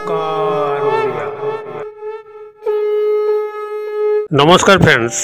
ओंकार ओडिया। नमस्कार फ्रेंड्स,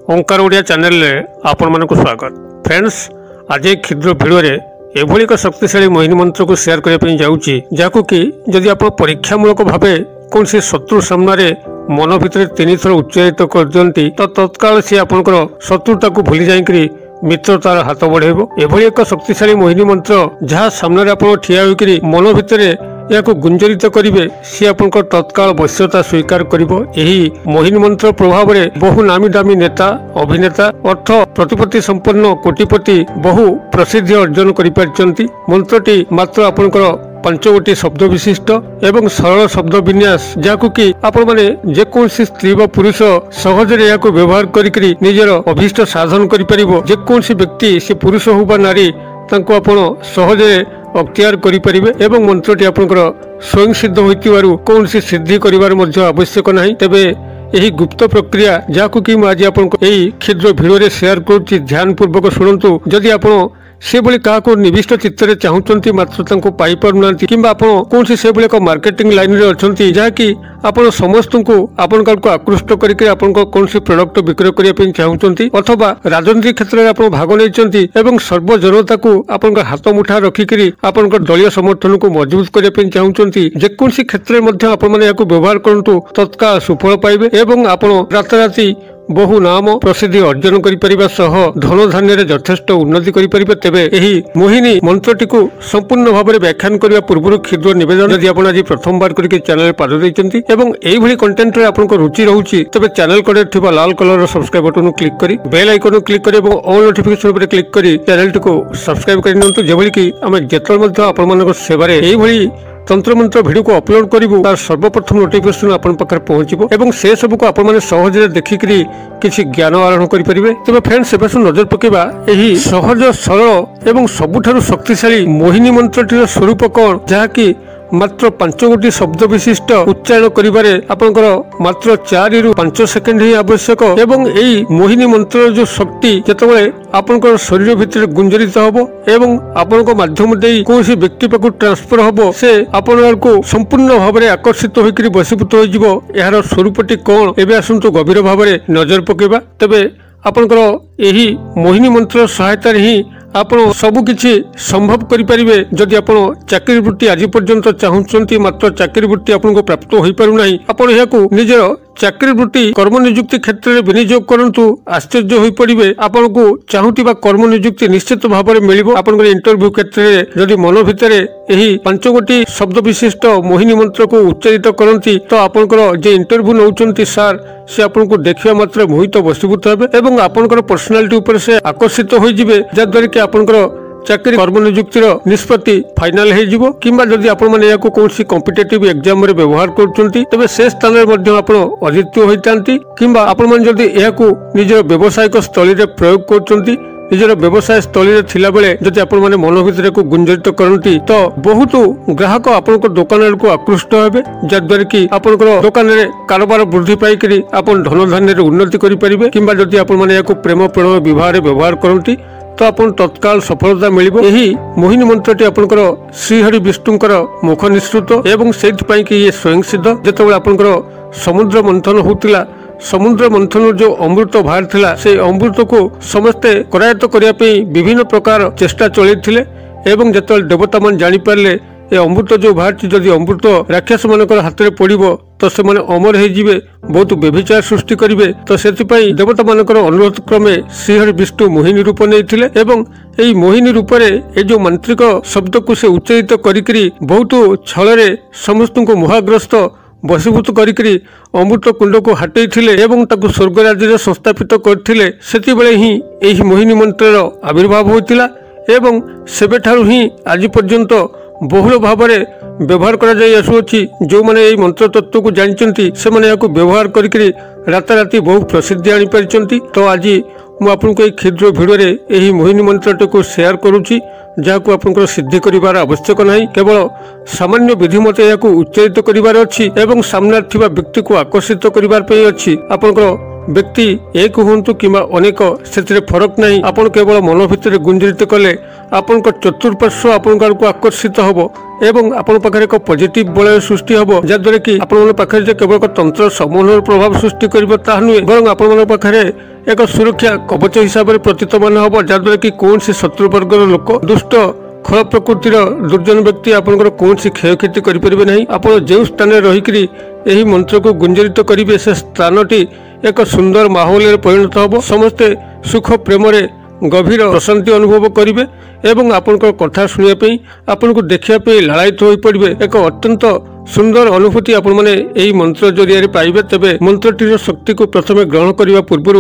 ओंकार ओडिया चैनल रे आपण मानक स्वागत। फ्रेंड्स, आज एक क्षुद्र वीडियो रे एभली एक शक्तिशाली मोहिनी मंत्र को शेयर करने जाऊँगी, जहाँ कि जदि आप परीक्षामूलक भाव कौन से शत्रु सामने मन भितर 3 थर उच्चारित कर दियंती तो तत्काल सी आपनकर शत्रुता को भूली जाइकरी मित्रतार हाथ बढ़ेब। एभली एक शक्तिशाली मोहिनी मंत्र जहाँ सामने आप ठिया होकर मन भितर या गुंजरित करेंगे, सी आप तत्काल वश्यता स्वीकार करिबो। एही मोहिनी मंत्र प्रभाव में बहु नामी दामी नेता, अभिनेता, अर्थ प्रतिपत्ति संपन्न कोटिपति बहु प्रसिद्धि अर्जन करिपारिचंती। मंत्रटी मात्र आपनकर 5 गोटी शब्द विशिष्ट एवं सरल शब्द विन्यास, जहाँ कि आपण माने जेकोसी स्त्री व पुरुष सहजरे या व्यवहार करी निजर अभीष्ट साधन करिपारिबो। जेकोसी व्यक्ति से पुरुष हो बा नारी तांको आपण सहजरे अख्तियार करिपारिबे एवं मंत्रटी आपनकर स्वयं सिद्ध होइतिबारु कोनसी सिद्धि करिवार मध्य आवश्यक नाही। तबे यही गुप्त प्रक्रिया जहाँ कि आज आपको यही क्षुद्र भिडियो रे शेयर करुच्ची, ध्यान पूर्वक शुणु। जदि आप से भली क्या निविष्ट चित्त चाहूँगी मात्र पाई पारना कि कौन से एक मार्केटिंग लाइन रे अच्छी, जहाँ कि आपण समस्त को आपण को आकृष्ट करके कौन से प्रोडक्ट विक्रय करने चाहूँगी अथवा राजनीतिक क्षेत्र में आप भाग नहीं सर्वजनता को आपण हाथ मुठा रखिकी आपण दलीय समर्थन को मजबूत करने चाहूँगी। जेकोसी क्षेत्र में आप व्यवहार करूँ तत्काल सुफल पाइबे एवं आपण राताराति बहु नाम प्रसिद्धि अर्जन करिपरिबा सह धन धान्य यथेष्ट उन्नति करिपरिबे। तेबे एही मोहिनी मंत्रटी को संपूर्ण भाव में व्याख्यान करने पूर्व क्षुद्र निवेदन, यदि आप आज प्रथम बार करके चैनल पाद देइचंती एवं एही भली कंटेंट रे आपनको रुचि रहउची, तबे चैनल कड़े थिबा लाल कलर सब्सक्राइब बटन क्लिक करी बेल आइकन क्लिक करी एवं ऑल नोटिफिकेशन पर क्लिक करी चैनल को सब्सक्राइब कर नियंतु, जेभली कि आमे जेतल मध्ये आपण मानक सेवारे एही भली तंत्र मंत्र भिडियो को अपलोड करूँ तार सर्वप्रथम नोटिफिकेशन आपण पाखरे पहुंचबो एवं से सब को आपण माने सहजरे देखिकरी किछि ज्ञान आरोहण करि परिबे। तबे फ्रेंड्स, एबे नजर पकेबा एही सहज सरल एवं सबुठारु शक्तिशाली मोहिनी मंत्रटीर स्वरूप कोन, जहाँ कि मात्र 5 गोटी शब्द विशिष्ट उच्चारण करिबारे आपनकर मात्र 4 रु 5 सेकेंड ही आवश्यक एवं एई मोहिनी मंत्र जो शक्ति जेतबेले आपनकर शरीर भितर गुंजरित हबो एवं आपनक माध्यम देई कोसी व्यक्ति पाकु ट्रांसफर हबो, से आपनर को संपूर्ण भाव में आकर्षित होइकरी बसीभूत होइजिवो। एहार स्वरूपटी कोन एबे आसंतु गभीर भाव में नजर पकेबा। तबे आपनकर एही मोहिनी मंत्र सहायता ही आपण सबु किछि संभव करिपारिबे। जदि आपण चाकरी वृत्ति आज पर्यंत चाहूँगी मात्र चाकरी वृत्ति आपको प्राप्त हो पारु नाही, आपण एहाकु निजर चाकरी वृत्ति कर्म नियुक्ति क्षेत्र में विनियोग करंतु, आश्चर्य होई पड़िबे। आपण को चाहूतिबा कर्म नियुक्ति निश्चित भाव में मिलिबो। आपण इंटरव्यू क्षेत्र में जदि मन भितर यही 5 गोटी शब्द विशिष्ट मोहिनी मंत्र को उच्चारित करती तो आपनकर जे इंटरव्यू नौचंती सार से आपन को देखिया मात्र मोहित बसीभूत हेबे एवं आपनकर पर्सनालिटी ऊपर से आकर्षित होई जिवे, जद्वारा कि आपनकर चाकरी कर्म नियुक्तिर निष्पत्ति फाइनाल हो किंबा जदि आपण माने याको कोनसी कॉम्पिटिटिव एग्जाम रे व्यवहार करचंती तबे से स्थान रे मध्ये आपण अद्वितीय होइतांती किंबा आपण माने जदि याको निजर व्यावसायिक स्थली रे प्रयोग करचंती, निजर व्यवसाय स्थली रे थिला बेले जदि आपण माने मन भितर को गुंजरित करंती तो बहुत ग्राहक आपनकर दुकान को आकृष्ट हेबे, जद्वारा कि आपनकर दुकान रे कारोबार वृद्धि पाई करी आपण धन धान्य रे उन्नति करि परिबे। किंबा जदि आपण माने याको प्रेम प्रणय विवाह रे व्यवहार करंती तो आपन तत्काल सफलता मिलिबो। एही मोहिनी मंत्रटी आपनकर श्रीहरि विष्णुंकर मुख निश्रुत एवं सेथि कि ये स्वयं सिद्ध। जेतेबेले आपनकर समुद्र मंथन होतिला, समुद्र मंथन जो अमृत बाहर थिला से अमृत को समस्ते करायत करिया पे विभिन्न प्रकार चेष्टा चलैथिले एवं जेतेबेले देवता मान जानि पारले ए अमृत जो बाहर जदि अमृत राक्षस मानकर हाथ में पड़ो तो से माने अमर हो जिवे, बहुत व्यभिचार सृष्टि करिवे। तो सेतिपई देवता मानकर अनुरोध क्रमे श्रीहरि विष्णु मोहिनी रूप नैथिले एवं एई मोहिनी रूप रे ए जो मांत्रिक शब्द को से उच्चारित करिकरी बहुत छलरे समस्त को मोहाग्रस्त बसीभूत करिकरी अमृत कुंड को हटई थिले एवं ताकु स्वर्ग राज्य संस्थापित करथिले। सेति बेले ही एही मोहिनी मंत्रर आविर्भाव होइतिला एवं सेबेठारु ही आज पर्यंत बहुल भाव में व्यवहार करुच्छी। जो मैंने यही मंत्र तत्व को जानते से मैंने व्यवहार करके राताराति बहु प्रसिद्धि आनी पारिचंती। तो आज मुझे क्षुद्र भिडियो रे यही मोहिनी मंत्र को शेयर करुच्ची, जहाँ को आपन सिद्धि करिवार आवश्यक नहीं, केवल सामान्य विधि मत यह उच्चारित करिवार अछि एवं सामने थिबा व्यक्ति को आकर्षित करिवार पे अछि। आपन व्यक्ति एक हुंतु किंबा अनेक से फरक नहीं आपण केवल मन भितर गुंजरित कले आपण चतुर्पार्श्व आपण आड़क आकर्षित हम एवं आपण पाखे एक पॉजिटिव बलय सृष्टि हम जहाद्वारा कि आपण पाखे जे केवल तंत्र समूह प्रभाव सृष्टि कर नुहे बर आपण पाखे एक सुरक्षा कवच हिसाब से प्रतीतमान हम जहाद्वारा कि कौन शत्रु वर्गर लोक दुष्ट खल प्रकृतिर दुर्जन व्यक्ति आपंकर कौन क्षय क्षति करें ना आप जो स्थान रही मंत्र को गुंजरित करेंगे से स्थानटी एक सुंदर माहौल परिणत हम समस्ते सुख प्रेम गभीर प्रशांति अनुभव करेंगे एवं आपंकर कथा शुणापी आपन को देखापी लालायित हो पड़े एक अत्यंत सुंदर अनुभूति आपण मैंने यही मंत्र जरिया पाइबे तेबे मंत्रटीर शक्ति को प्रथम ग्रहण करने पूर्व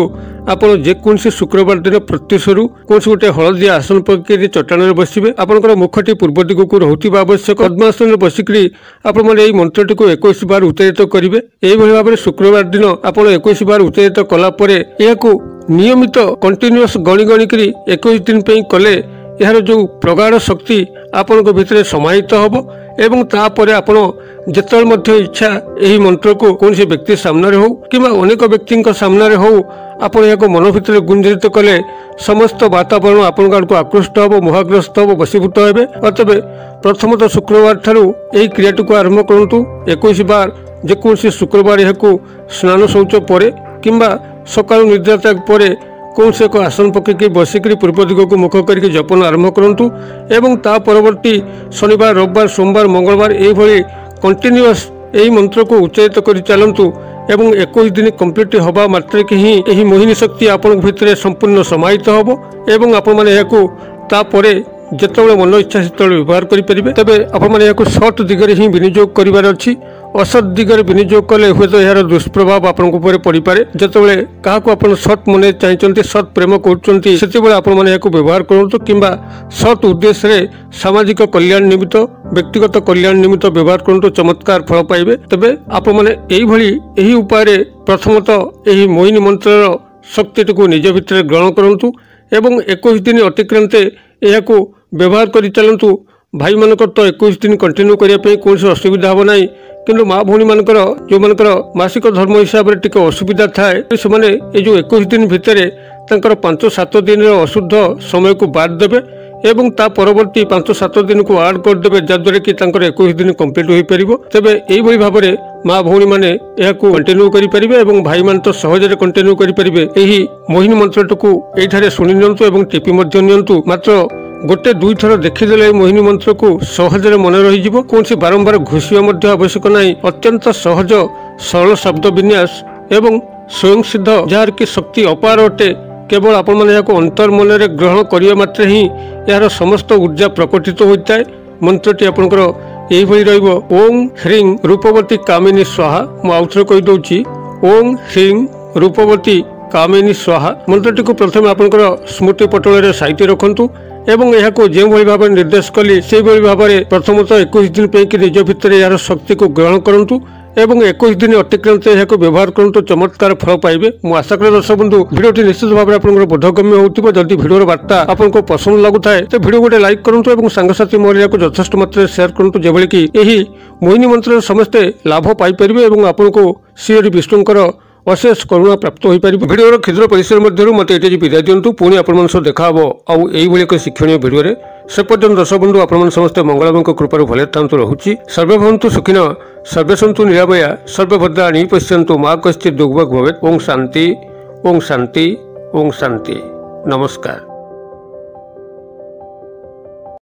आपण जेकोसी शुक्रवार दिन प्रत्युषरू कौन गोटे हलदिया आसन पकड़ चट्टान बसवे आपंकर मुखटी पूर्व दिग को रोकवा आवश्यक पद्मासन बसिक आपने मंत्रटी को 21 बार उच्चारित करेंगे यही भाव में शुक्रवार दिन आप 21 बार उच्चारित कलापर यह नियमित कंटिन्यूअस गणी गणिक 21 दिन कले यार जो प्रगाढ़ शक्ति आपण भितर समाहित हम एवं तापर आपण जिते इच्छा यही मंत्र को कौन से व्यक्ति सामने हो कि अनेक व्यक्ति सामने हो आपण यह मन भितर गुंजरित कले समस्त वातावरण आपण आड़क आकृष्ट हम मोहाग्रस्त हम वशीभूत हे अतः प्रथमतः शुक्रवार ठारू यही क्रियाटी को आरंभ करूँ 21 बार जेकोसी शुक्रवार यह स्नान शौच पर किंबा सकाल निद्रा त्याग पर कौन से एक आसन पकड़ बसिक पूर्व दिग को मुख करके जपन आरंभ करूँ एवं ता परवर्ती शनिवार रविवार सोमवार मंगलवार यही कंटिन्यूअस यही मंत्र को उच्चारित कर चलतु एवं 21 दिन कंप्लीट हवा मात्र के ही यही मोहिनी शक्ति आपण भितर संपूर्ण समाहित हम एवं आपण मैंने तापर जिते मन इच्छा से व्यवहार करेंगे तेज आप सट दिगरे ही विनियोग करार अच्छी असत दिगरे विनियोग कले हुए तो यार दुष्प्रभाव आपण पड़ पारे जिते क्या सट मन चाहिए सट प्रेम कर व्यवहार करूँ कि सट उद्देश्य सामाजिक कल्याण निमित्त व्यक्तिगत कल्याण निमित्त व्यवहार करूँ चमत्कार फल पाइबे तेबे आप यही उपाय प्रथमतः यही मोहिनी मंत्र शक्ति को निज भितर ग्रहण करूँ एवं 21 दिन अतिक्रांत यह व्यवहार कर चलतु भाई मानक तो 21 दिन कंटिन्यू करने कौन असुविधा हम ना कि माँ भौणी मानकर जो मानकर मासिक धर्म हिसाब से टिके असुविधा थाए से जो 21 दिन भितर 5-7 दिन अशुद्ध समय को बाद देवे एवं ता परवर्ती 5-7 दिन को आड करदे जहाद्वारा कि 21 दिन कंप्लीट हो पार तेबे यही भाव में माँ भौणी मैंने कंटिन्यू करें भाई मान तो सहजरे कंटिन्यू करेंगे यही मोहिनी मंत्र को ये शुणी नियंतु टीपी नियंतु मात्र गोटे 2 थर देखीदे मोहिनी मंत्र को सहजरे मन रही कौन सी बारंबार घुषिया आवश्यक नहीं अत्यंत सहज सरल शब्द विन्यास एवं स्वयं सिद्ध जार की शक्ति अपार अटे केवल आपण मैंने अंतर मन ग्रहण करने मात्र ही यार समस्त ऊर्जा प्रकटित होता है मंत्रटी आपंकर यही रही ओम ह्रीं रूपवती कामिनी स्वाहा मुझे कहीदे ओम ह्रीं रूपवती कामिनी स्वाहा मंत्रटी को प्रथम आपंकर स्मृति पटल साइट रखु एवं यह जो भाव निर्देश कली से भाव में प्रथमतः 21 दिन पे निज भितर यार शक्ति को ग्रहण करूँ एवं 21 दिन अतिक्रांत यह व्यवहार करूँ चमत्कार फल पाइबे मुझे आशा करें दर्शक बंधु भिडियोटी निश्चित भाव में बोधगम्य होती जदि भिडियोर वार्ता आपको पसंद लगुता है तो भिडियो गोटे लाइक करूँ और सांगसाथी महल को यथेष्ट मात्रा शेयर करूँ जो कि यही मोहिनी मंत्र समस्ते लाभ पाइपर और आपको श्री विष्णुकर अशेष करुणा प्राप्त हो पार भिडियोर क्षुद्र परिसर मध्य मत ये विदाय दिंतु पुणी आप देखा आउ एक शिक्षणीय भिडियो से पर्यटन दर्शक बंधु आप समस्ते मंगलमय कृपार भले था रोचे सर्वे भवन्तु सुखिन सर्वे सन्तु निरामया सर्वभद्राणि पश्यन्तु मा कश्चित् दुर्भग भवेत् ओम शांति ओम शांति ओम शांति नमस्कार।